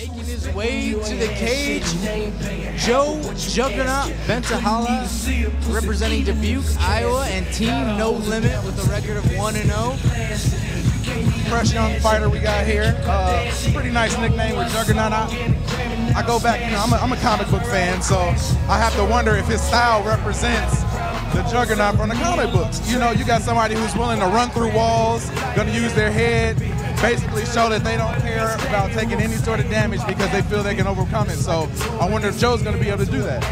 Making his way to the cage, Joe Juggernaut Bentalha, representing Dubuque, Iowa, and Team No Limit with a record of 1-0. Fresh young fighter we got here. Pretty nice nickname with Juggernaut. I go back, you know, I'm a comic book fan, so I have to wonder if his style represents the Juggernaut from the comic books. You know, you got somebody who's willing to run through walls, gonna use their head, basically show that they don't care about taking any sort of damage because they feel they can overcome it. So I wonder if Joe's going to be able to do that.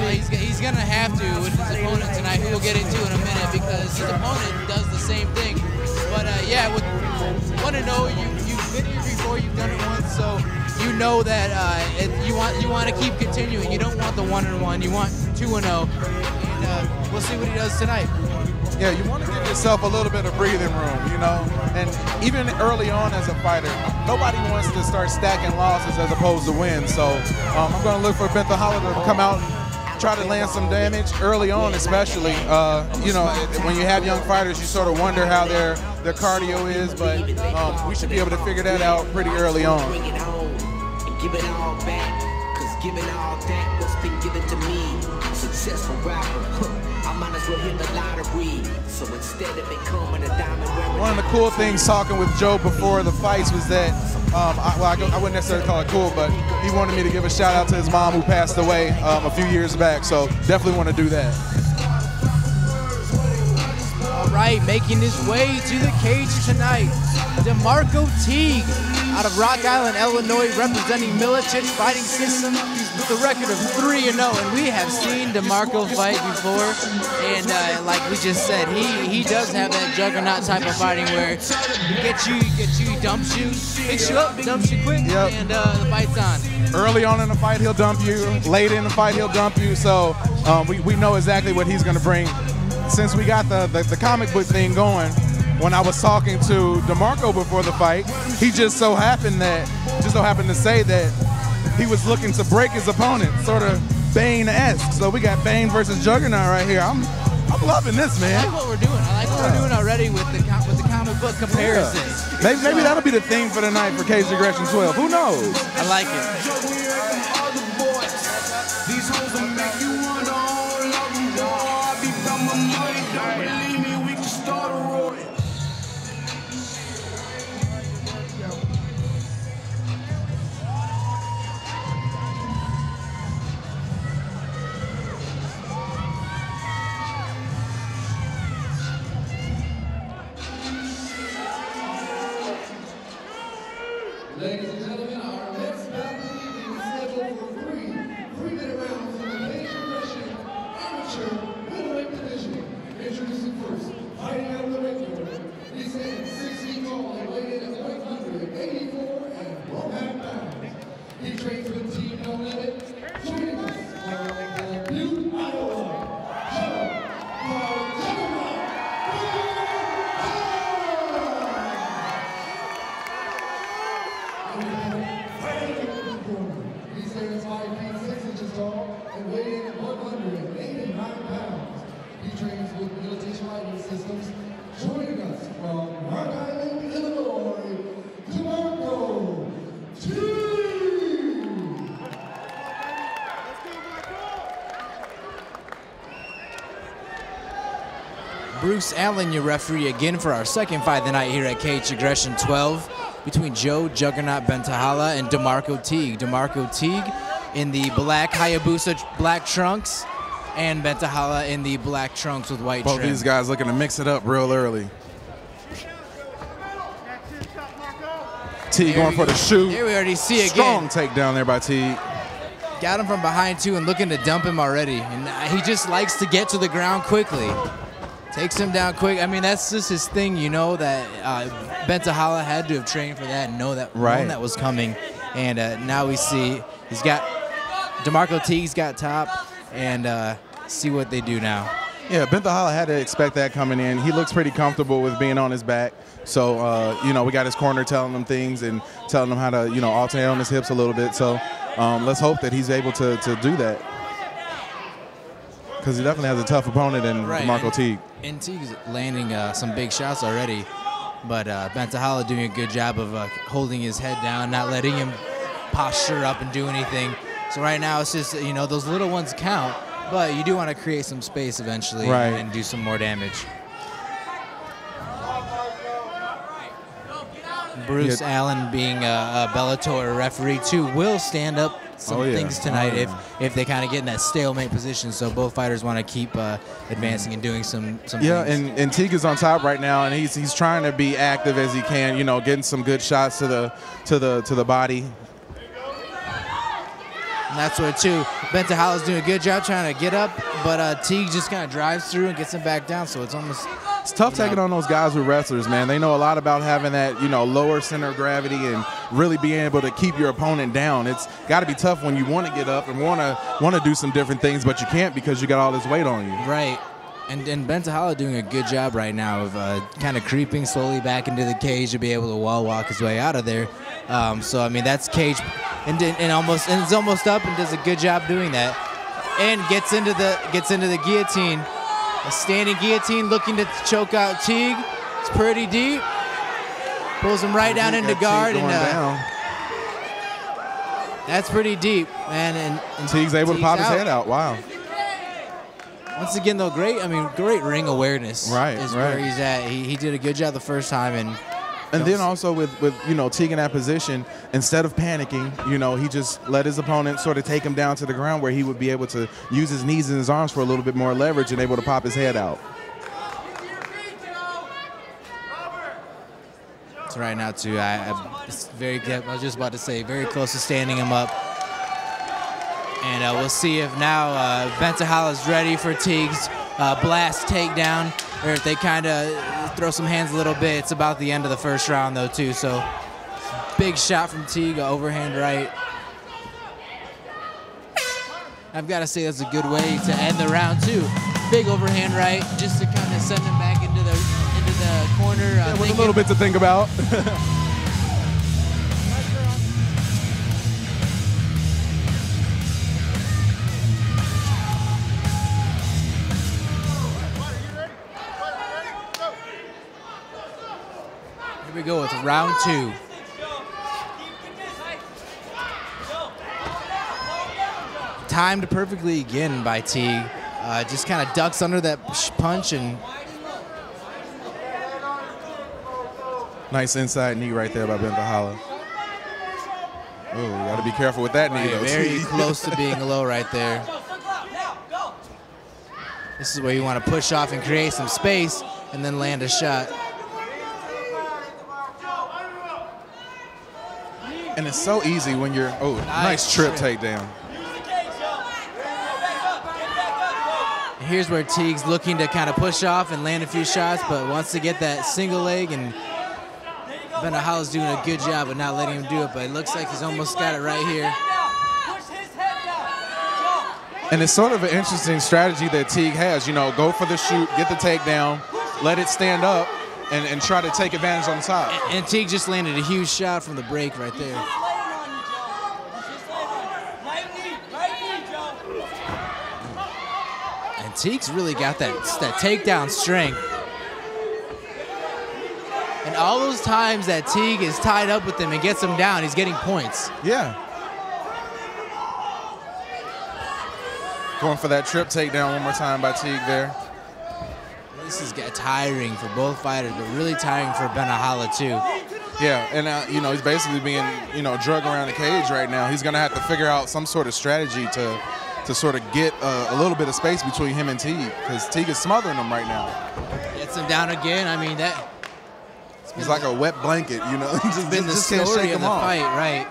He's going to have to with his opponent tonight, who we'll get into in a minute, because his opponent does the same thing. But yeah, with 1-0, you've been here before, you've done it once, so you know that you want to keep continuing. You don't want the 1-1, you want 2-0, and we'll see what he does tonight. Yeah, you want to give yourself a little bit of breathing room, you know, and even early on as a fighter, nobody wants to start stacking losses as opposed to wins. So I'm going to look for Bentalha to come out and try to land some damage early on, especially. You know, when you have young fighters, you sort of wonder how their cardio is, but we should be able to figure that out pretty early on. Bring it home and give it all back, 'cause giving all that what's been given to me, successful rapper. I might as well hit the lottery. So instead of becoming a diamond wearing. One of the cool things talking with Joe before the fights was that, I wouldn't necessarily call it cool, but he wanted me to give a shout out to his mom who passed away a few years back. So definitely want to do that. All right, making his way to the cage tonight, DeMarco Teague out of Rock Island, Illinois, representing Milicic Fighting System with a record of 3-0. And we have seen DeMarco fight before, and like we just said, he does have that juggernaut type of fighting where he gets you, dumps you, picks you up, dumps you quick, yep. And the fight's on. Early on in the fight, he'll dump you. Late in the fight, he'll dump you. So we know exactly what he's going to bring. Since we got the comic book thing going, when I was talking to DeMarco before the fight, he just so happened to say that he was looking to break his opponent, sort of Bane-esque. So we got Bane versus Juggernaut right here. I'm loving this, man. I like what we're doing. I like what we're doing already with the comic book comparisons. Yeah. Maybe that'll be the theme for the night for Cage Aggression 12. Who knows? I like it. Ladies and gentlemen, our next battle is scheduled for three 3-minute rounds in the Cage Aggression Amateur Middleweight Division. Introducing first, fighting out of the ring corner. He stands 6 feet tall and weighed in at 184 and 1/2 pounds. He trains with Team No Limit. Joining us from Dubuque, Iowa, he stands 5 feet 6 inches tall and weighed in at 189 pounds. He trains with Military Fighting Systems. Joining us from Rock Island, Illinois, DeMarco Teague. Bruce Allen, your referee again for our second fight of the night here at Cage Aggression 12 between Joe Juggernaut Bentalha and DeMarco Teague. DeMarco Teague in the black Hayabusa black trunks, and Bentalha in the black trunks with white trim. Both these guys looking to mix it up real early. Teague going for the shoot. There we already see Strong again. takedown there by Teague. Got him from behind too and looking to dump him already. And he just likes to get to the ground quickly. Takes him down quick. I mean, that's just his thing, you know, that Bentalha had to have trained for that and known that was coming. And now we see he's got DeMarco Teague's got top, and see what they do now. Yeah, Bentalha had to expect that coming in. He looks pretty comfortable with being on his back. So, you know, we got his corner telling him things and telling him how to, you know, alternate on his hips a little bit. So let's hope that he's able to do that, because he definitely has a tough opponent in DeMarco Teague. And Teague's landing some big shots already, but Bentalha doing a good job of holding his head down, not letting him posture up and do anything. So right now it's just, you know, those little ones count, but you do want to create some space eventually and do some more damage. Bruce Allen, being a Bellator referee too, will stand up some things tonight if they kind of get in that stalemate position. So both fighters want to keep advancing and doing some things. And Teague is on top right now, and he's trying to be active as he can. You know, getting some good shots to the body. And that's where too Bentalha is doing a good job trying to get up, but Teague just kind of drives through and gets him back down. So it's almost. It's tough taking on those guys with wrestlers, man. They know a lot about having that, you know, lower center of gravity and really being able to keep your opponent down. It's got to be tough when you want to get up and want to do some different things, but you can't because you got all this weight on you. Right. And Bentalha doing a good job right now of kind of creeping slowly back into the cage to be able to wall walk his way out of there. So I mean that's cage, and it's almost up and does a good job doing that, and gets into the guillotine. A standing guillotine looking to choke out Teague. It's pretty deep. Pulls him right down into guard. And that's pretty deep, man. And Teague's able to pop his head out. Wow. Once again, though, great ring awareness. Right, is where he's at. He did a good job the first time. And then also with you know, Teague in that position, instead of panicking, you know, he just let his opponent sort of take him down to the ground where he would be able to use his knees and his arms for a little bit more leverage and able to pop his head out. So right now, too, I was just about to say, very close to standing him up. And we'll see if now Bentalha is ready for Teague's blast takedown, or if they kind of throw some hands a little bit. It's about the end of the first round, though, too. So big shot from Teague, overhand right. I've got to say that's a good way to end the round, too. Big overhand right, just to kind of send him back into the corner. With a little bit to think about. Here we go with round 2. Timed perfectly again by Teague. Just kind of ducks under that punch and. Nice inside knee right there by Bentalha. Oh, you got to be careful with that knee, though. Very close to being low right there. This is where you want to push off and create some space and then land a shot. And it's so easy when you're, nice trip takedown. And here's where Teague's looking to kind of push off and land a few shots, but wants to get that single leg, and Bentalha's doing a good job of not letting him do it, but it looks like he's almost got it right here. And it's sort of an interesting strategy that Teague has, you know, go for the shoot, get the takedown, let it stand up, and try to take advantage on the top. And Teague just landed a huge shot from the break right there. And Teague's really got that takedown strength. And all those times that Teague is tied up with him and gets him down, he's getting points. Yeah. Going for that trip takedown one more time by Teague there. This is tiring for both fighters, but really tiring for Bentalha too. Yeah, and you know, he's basically being, you know, drugged around the cage right now. He's going to have to figure out some sort of strategy to sort of get a little bit of space between him and Teague, because Teague is smothering him right now. Gets him down again. I mean, that. He's like a wet blanket, you know. He's just been the story of the fight, right?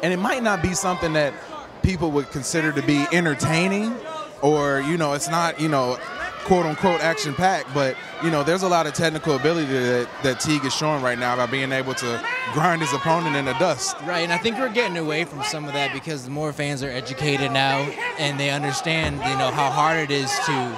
And it might not be something that people would consider to be entertaining, or, you know, it's not, you know, quote unquote action packed, but, you know, there's a lot of technical ability that Teague is showing right now by being able to grind his opponent in the dust. Right, and I think we're getting away from some of that because more fans are educated now and they understand, you know, how hard it is to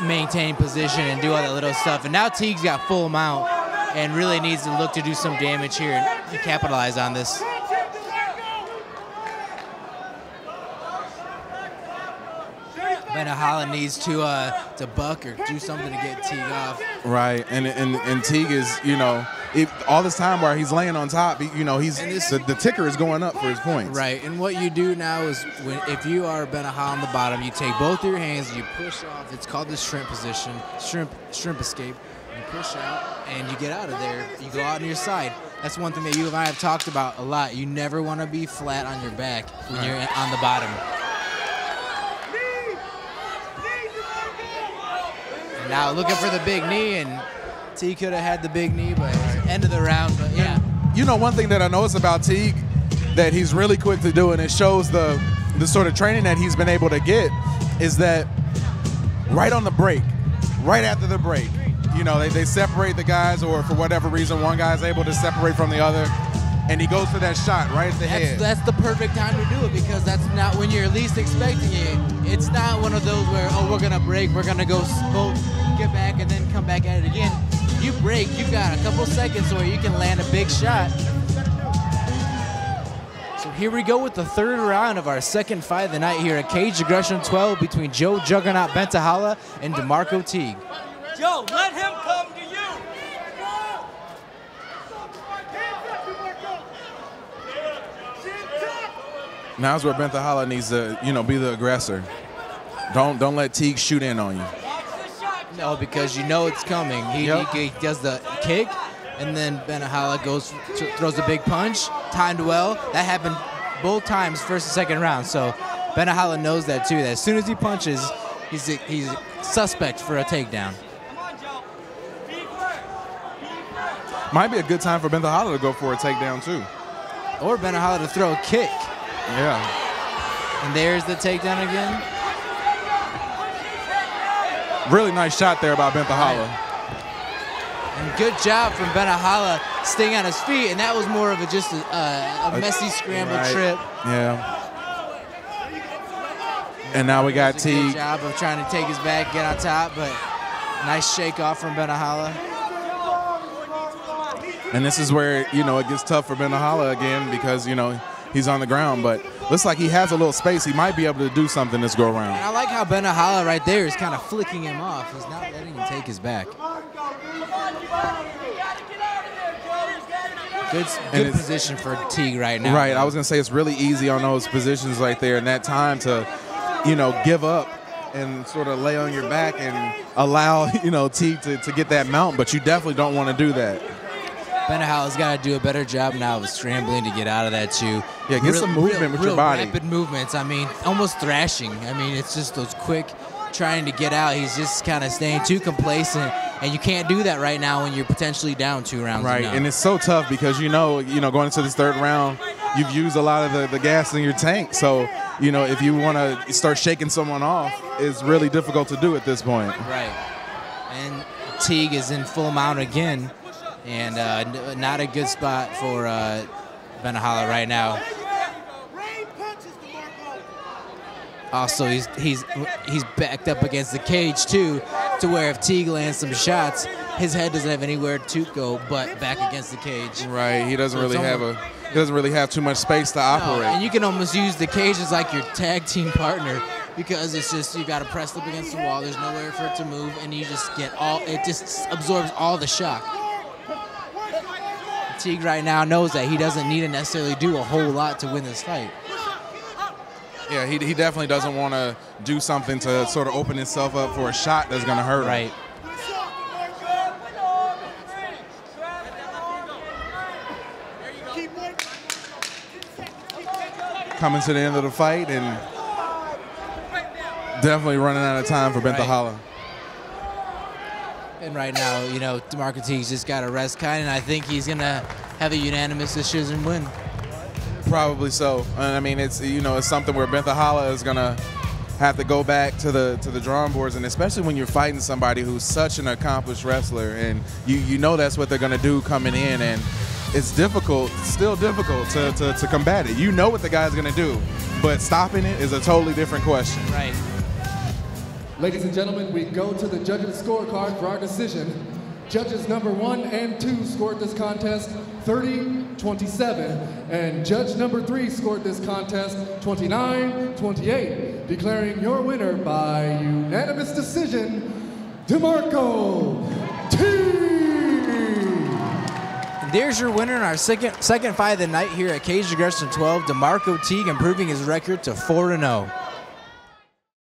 maintain position and do all that little stuff. And now Teague's got full mount and really needs to look to do some damage here and capitalize on this. Bentalha needs to buck or do something to get Teague off. Right, and Teague is, you know, all this time while he's laying on top, you know, the ticker is going up for his points. Right, and what you do now is if you are Bentalha on the bottom, you take both of your hands, you push off. It's called the shrimp position, shrimp escape. You push out and you get out of there. You go out on your side. That's one thing that you and I have talked about a lot. You never want to be flat on your back when you're on the bottom. And now looking for the big knee, and Teague could have had the big knee, but end of the round. But yeah. You know, one thing that I noticed about Teague that he's really quick to do, and it shows the sort of training that he's been able to get, is that right on the break, right after the break, you know, they separate the guys, or for whatever reason, one guy's able to separate from the other, and he goes for that shot right at the head. That's the perfect time to do it, because that's not when you're least expecting it. It's not one of those where, oh, we're going to break, we're going to go both get back and then come back at it again. You break, you've got a couple seconds where you can land a big shot. So here we go with the third round of our second fight of the night here at Cage Aggression 12 between Joe Juggernaut Bentalha and DeMarco Teague. Joe, let him come to you. Now's where Bentalha needs to, you know, be the aggressor. Don't let Teague shoot in on you. No, because you know it's coming. He does the kick, and then Bentalha throws a big punch, timed well. That happened both times, first and second round. So Bentalha knows that too. That as soon as he punches, he's suspect for a takedown. Might be a good time for Bentalha to go for a takedown too. Or Bentalha to throw a kick. Yeah. And there's the takedown again. Really nice shot there by Bentalha. Right. And good job from Bentalha staying on his feet, and that was more of just a messy scramble trip. Yeah. And now we got Teague. Good job of trying to take his back, get on top, but nice shake off from Bentalha. And this is where, you know, it gets tough for Bentalha again, because, you know, he's on the ground, but looks like he has a little space. He might be able to do something this go around. And I like how Bentalha right there is kind of flicking him off. He's not letting him take his back. Good position for Teague right now. Right, I was going to say it's really easy on those positions right there, and that time to, you know, give up and sort of lay on your back and allow, you know, Teague to get that mount, but you definitely don't want to do that. Bentalha's got to do a better job now of scrambling to get out of that too. Yeah, get some movement with your body. Rapid movements. I mean, almost thrashing. I mean, it's just those quick trying to get out. He's just kind of staying too complacent, and you can't do that right now when you're potentially down 2 rounds. Right, and it's so tough because you know, going into this third round, you've used a lot of the gas in your tank. So, you know, if you want to start shaking someone off, it's really difficult to do at this point. Right, and Teague is in full mount again. And not a good spot for Bentalha right now. Also, he's backed up against the cage too, to where if Teague lands some shots, his head doesn't have anywhere to go but back against the cage. Right, he doesn't really have too much space to operate. No, and you can almost use the cage as like your tag team partner, because it's just you got to press up against the wall. There's nowhere for it to move, and you just get it just absorbs all the shock. Teague right now knows that he doesn't need to necessarily do a whole lot to win this fight. Yeah, he definitely doesn't want to do something to sort of open himself up for a shot that's going to hurt him. Right. Coming to the end of the fight and definitely running out of time for Bentalha. And right now, you know, DeMarco Teague's just got to rest kind, and I think he's going to have a unanimous decision win. Probably so. I mean, it's, you know, it's something where Bentalha is going to have to go back to the drawing boards, and especially when you're fighting somebody who's such an accomplished wrestler, and you know that's what they're going to do coming in, and it's difficult, still difficult to combat it. You know what the guy's going to do, but stopping it is a totally different question. Right. Ladies and gentlemen, we go to the judges' scorecard for our decision. Judges number 1 and 2 scored this contest 30-27, and judge number 3 scored this contest 29-28, declaring your winner by unanimous decision, DeMarco Teague. There's your winner in our second fight of the night here at Cage Aggression 12, DeMarco Teague, improving his record to 4-0.